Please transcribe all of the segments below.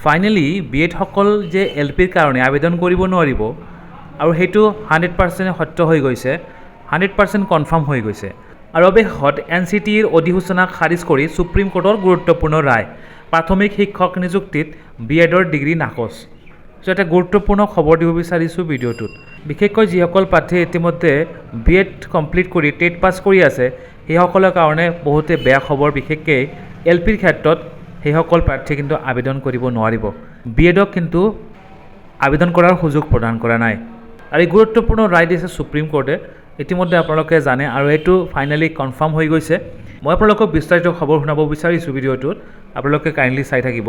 Finally B.Ed সকল যে LPৰ কাৰণে আবেদন কৰিব নোৱাৰিব আৰু সেইটো 100% সত্য হৈ গৈছে, 100% কনফাৰ্ম হৈ গৈছে। আৰু অৱশেষত NCTৰ অধিসূচনা খাৰিজ কৰি সুপ্ৰিম কোৰ্টৰ গুৰুত্বপূৰ্ণ ৰায়, প্ৰাথমিক শিক্ষক নিযুক্তিত B.Edৰ ডিগ্ৰী নাকচ। চ' এটা গুৰুত্বপূৰ্ণ খবৰ দিব বিচাৰিছোঁ ভিডিঅ'টোত। বিশেষকৈ যিসকল প্ৰাৰ্থীয়ে ইতিমধ্যে B.Ed কমপ্লিট কৰি টেট পাছ কৰি আছে সেইসকলৰ কাৰণে বহুতে বেয়া খবৰ। বিশেষকৈ LPৰ ক্ষেত্ৰত সেইসকল প্ৰাৰ্থীয়ে কিন্তু আবেদন কৰিব নোৱাৰিব। B.Edক কিন্তু আবেদন কৰাৰ সুযোগ প্ৰদান কৰা নাই। আৰু এই গুৰুত্বপূৰ্ণ ৰায় দিছে সুপ্ৰিম কোৰ্টে, ইতিমধ্যে আপোনালোকে জানে আৰু এইটো ফাইনেলি কনফাৰ্ম হৈ গৈছে। মই আপোনালোকক বিস্তাৰিত খবৰ শুনাব বিচাৰিছোঁ ভিডিঅ'টোত, আপোনালোকে কাইণ্ডলি চাই থাকিব।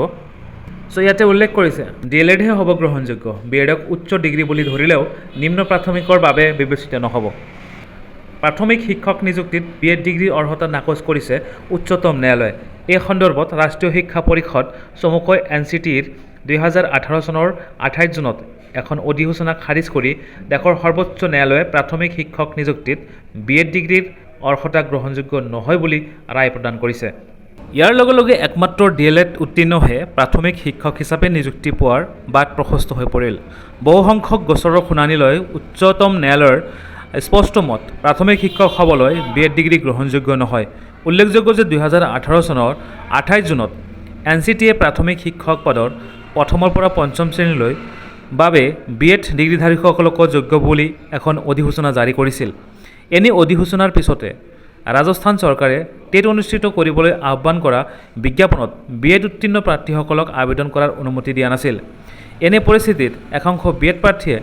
চ' ইয়াতে উল্লেখ কৰিছে DLEDহে হ'ব গ্ৰহণযোগ্য, B.Edক উচ্চ ডিগ্ৰী বুলি ধৰিলেও নিম্ন প্ৰাথমিকৰ বাবে বিবেচিত নহ'ব। প্ৰাথমিক শিক্ষক নিযুক্তিত B.Ed ডিগ্ৰীৰ অৰ্হতা নাকচ কৰিছে উচ্চতম ন্যায়ালয়ে। এই সন্দৰ্ভত ৰাষ্ট্ৰীয় শিক্ষা পৰিষদ চমুকৈ NCTৰ 2018 চনৰ 28 জুনত এখন অধিসূচনা খাৰিজ কৰি দেশৰ সৰ্বোচ্চ ন্যায়ালয়ে প্ৰাথমিক শিক্ষক নিযুক্তিত B.Ed ডিগ্ৰীৰ অৰ্হতা গ্ৰহণযোগ্য নহয় বুলি ৰায় প্ৰদান কৰিছে। ইয়াৰ লগে লগে একমাত্ৰ DLED উত্তীৰ্ণহে প্ৰাথমিক শিক্ষক হিচাপে নিযুক্তি পোৱাৰ বাট প্ৰশস্ত হৈ পৰিল। বহুসংখ্যক গোচৰৰ শুনানি লৈ উচ্চতম ন্যায়ালয়ৰ স্পষ্ট মত, প্ৰাথমিক শিক্ষক হ'বলৈ B.Ed ডিগ্ৰী গ্ৰহণযোগ্য নহয়। উল্লেখযোগ্য যে 2018 চনৰ 28 জুনত NCTয়ে প্ৰাথমিক শিক্ষক পদৰ প্ৰথমৰ পৰা পঞ্চম শ্ৰেণীলৈ বাবে B.Ed ডিগ্ৰীধাৰীসকলক যোগ্য বুলি এখন অধিসূচনা জাৰি কৰিছিল। এনে অধিসূচনাৰ পিছতে ৰাজস্থান চৰকাৰে টেট অনুষ্ঠিত কৰিবলৈ আহ্বান কৰা বিজ্ঞাপনত B.Ed উত্তীৰ্ণ প্ৰাৰ্থীসকলক আবেদন কৰাৰ অনুমতি দিয়া নাছিল। এনে পৰিস্থিতিত একাংশ B.Ed প্ৰাৰ্থীয়ে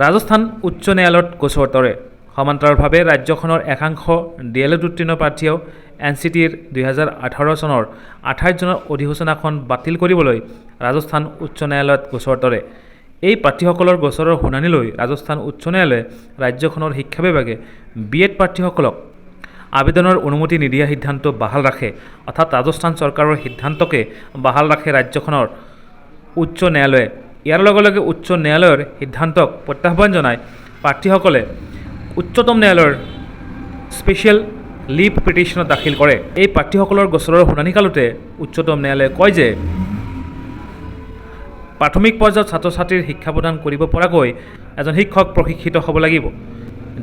ৰাজস্থান উচ্চ ন্যায়ালয়ত গোচৰ তৰে। সমান্তৰালভাৱে ৰাজ্যখনৰ একাংশ DLED উত্তীৰ্ণ প্ৰাৰ্থীয়েও NCTৰ 2018 চনৰ 28 জুনৰ অধিসূচনাখন বাতিল কৰিবলৈ ৰাজস্থান উচ্চ ন্যায়ালয়ত গোচৰ তৰে। এই প্ৰাৰ্থীসকলৰ গোচৰৰ শুনানি লৈ ৰাজস্থান উচ্চ ন্যায়ালয়ে ৰাজ্যখনৰ শিক্ষা বিভাগে B.Ed প্ৰাৰ্থীসকলক আবেদনৰ অনুমতি নিদিয়া সিদ্ধান্ত বাহাল ৰাখে, অৰ্থাৎ ৰাজস্থান চৰকাৰৰ সিদ্ধান্তকে বাহাল ৰাখে ৰাজ্যখনৰ উচ্চ ন্যায়ালয়ে। ইয়াৰ লগে লগে উচ্চ ন্যায়ালয়ৰ সিদ্ধান্তক প্ৰত্যাহ্বান জনাই প্ৰাৰ্থীসকলে উচ্চতম ন্যায়ালয়ৰ স্পেচিয়েল লিভ পিটিশ্যনত দাখিল কৰে। এই প্ৰাৰ্থীসকলৰ গোচৰৰ শুনানিকালতে উচ্চতম ন্যায়ালয়ে কয় যে প্ৰাথমিক পৰ্যায়ত ছাত্ৰ ছাত্ৰীৰ শিক্ষা প্ৰদান কৰিব পৰাকৈ এজন শিক্ষক প্ৰশিক্ষিত হ'ব লাগিব।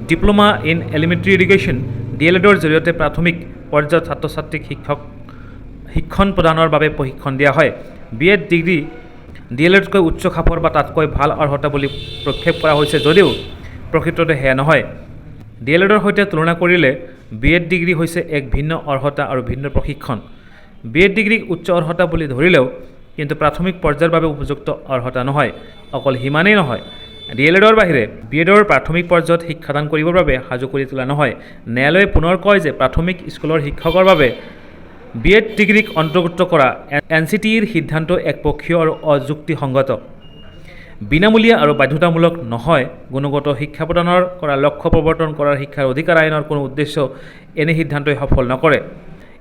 ডিপ্ল'মা ইন এলিমেণ্টাৰী এডুকেশ্যন DLEDৰ জৰিয়তে প্ৰাথমিক পৰ্যায়ত ছাত্ৰ ছাত্ৰীক শিক্ষণ প্ৰদানৰ বাবে প্ৰশিক্ষণ দিয়া হয়। B.Ed ডিগ্ৰী DLEDতকৈ উচ্চ খাপৰ বা তাতকৈ ভাল অৰ্হতা বুলি প্ৰক্ষেপ কৰা হৈছে যদিও প্ৰকৃততে সেয়া নহয়। DLEDৰ সৈতে তুলনা কৰিলে B.Ed ডিগ্ৰী হৈছে এক ভিন্ন অৰ্হতা আৰু ভিন্ন প্ৰশিক্ষণ। B.Ed ডিগ্ৰীক উচ্চ অৰ্হতা বুলি ধৰিলেও কিন্তু প্ৰাথমিক পৰ্যায়ৰ বাবে উপযুক্ত অৰ্হতা নহয়। অকল সিমানেই নহয়, DLEDৰ বাহিৰে B.Edৰ প্ৰাথমিক পৰ্যায়ত শিক্ষাদান কৰিবৰ বাবে সাজু কৰি তোলা নহয়। ন্যায়ালয়ে পুনৰ কয় যে প্ৰাথমিক স্কুলৰ শিক্ষকৰ বাবে B.Ed ডিগ্ৰীক অন্তৰ্ভুক্ত কৰা NCTৰ সিদ্ধান্ত একপক্ষীয় আৰু অযুক্তিসংগত। বিনামূলীয়া আৰু বাধ্যতামূলক নহয় গুণগত শিক্ষা প্ৰদানৰ কৰা লক্ষ্য প্ৰৱৰ্তন কৰাৰ শিক্ষাৰ অধিকাৰ আইনৰ কোনো উদ্দেশ্য এনে সিদ্ধান্তই সফল নকৰে।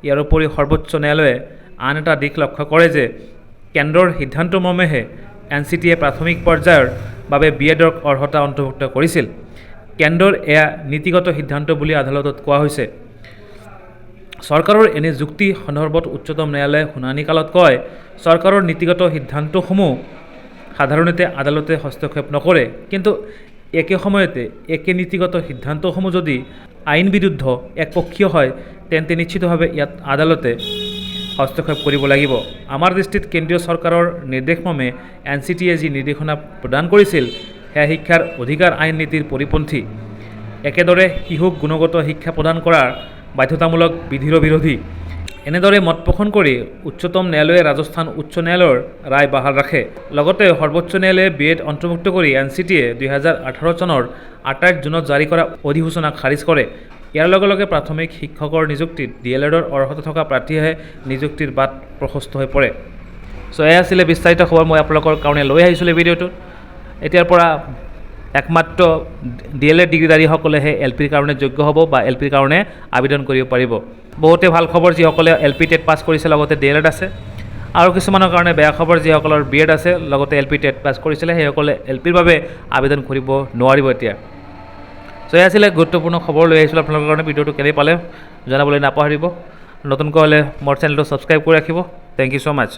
ইয়াৰ উপৰি সৰ্বোচ্চ ন্যায়ালয়ে আন এটা দিশ লক্ষ্য কৰে যে কেন্দ্ৰৰ সিদ্ধান্ত মৰ্মেহে NCTয়ে প্ৰাথমিক পৰ্যায়ৰ বাবে B.Edৰ অৰ্হতা অন্তৰ্ভুক্ত কৰিছিল। কেন্দ্ৰৰ এয়া নীতিগত সিদ্ধান্ত বুলি আদালতত কোৱা হৈছে। চৰকাৰৰ এনে যুক্তি সন্দৰ্ভত উচ্চতম ন্যায়ালয়ে শুনানিকালত কয়, চৰকাৰৰ নীতিগত সিদ্ধান্তসমূহ সাধাৰণতে আদালতে হস্তক্ষেপ নকৰে, কিন্তু একে সময়তে একে নীতিগত সিদ্ধান্তসমূহ যদি আইন বিৰুদ্ধ একপক্ষীয় হয় তেন্তে নিশ্চিতভাৱে ইয়াত আদালতে হস্তক্ষেপ কৰিব লাগিব। আমাৰ দৃষ্টিত কেন্দ্ৰীয় চৰকাৰৰ নিৰ্দেশমৰ্মে NCTয়ে যি নিৰ্দেশনা প্ৰদান কৰিছিল সেয়া শিক্ষাৰ অধিকাৰ আইন নীতিৰ পৰিপন্থী। একেদৰে শিশুক গুণগত শিক্ষা প্ৰদান কৰাৰ বাধ্যতামূলক বিধিৰো বিৰোধী। এনেদৰে মত পোষণ কৰি উচ্চতম ন্যায়ালয়ে ৰাজস্থান উচ্চ ন্যায়ালয়ৰ ৰায় বাহাল ৰাখে। লগতে সৰ্বোচ্চ ন্যায়ালয়ে B.Ed অন্তৰ্ভুক্ত কৰি NCTয়ে 2018 চনৰ 28 জুনত জাৰি কৰা অধিসূচনা খাৰিজ কৰে। ইয়াৰ লগে লগে প্ৰাথমিক শিক্ষকৰ নিযুক্তিত DLEDৰ অৰ্হতা থকা প্ৰাৰ্থীয়েহে নিযুক্তিৰ বাট প্ৰশস্ত হৈ পৰে। চ' এয়া আছিলে বিস্তাৰিত খবৰ মই আপোনালোকৰ কাৰণে লৈ আহিছিলোঁ ভিডিঅ'টোত। এতিয়াৰ পৰা একমাত্ৰ DLED ডিগ্ৰীধাৰীসকলেহে LPৰ কাৰণে যোগ্য হ'ব বা LPৰ কাৰণে আবেদন কৰিব পাৰিব। বহুতে ভাল খবৰ, যিসকলে LP টেট পাছ কৰিছে লগতে DLED আছে, আৰু কিছুমানৰ কাৰণে বেয়া খবৰ, যিসকলৰ B.Ed আছে লগতে LP টেট পাছ কৰিছিলে সেইসকলে LPৰ বাবে আবেদন কৰিব নোৱাৰিব এতিয়া। চ' এয়া আছিলে গুৰুত্বপূৰ্ণ খবৰ লৈ আহিছিলোঁ আপোনালোকৰ কাৰণে। ভিডিঅ'টো কেনে পালে জনাবলৈ নাপাহৰিব। নতুনকৈ হ'লে মোৰ চেনেলটো ছাবস্ক্ৰাইব কৰি ৰাখিব। Thank you so' much.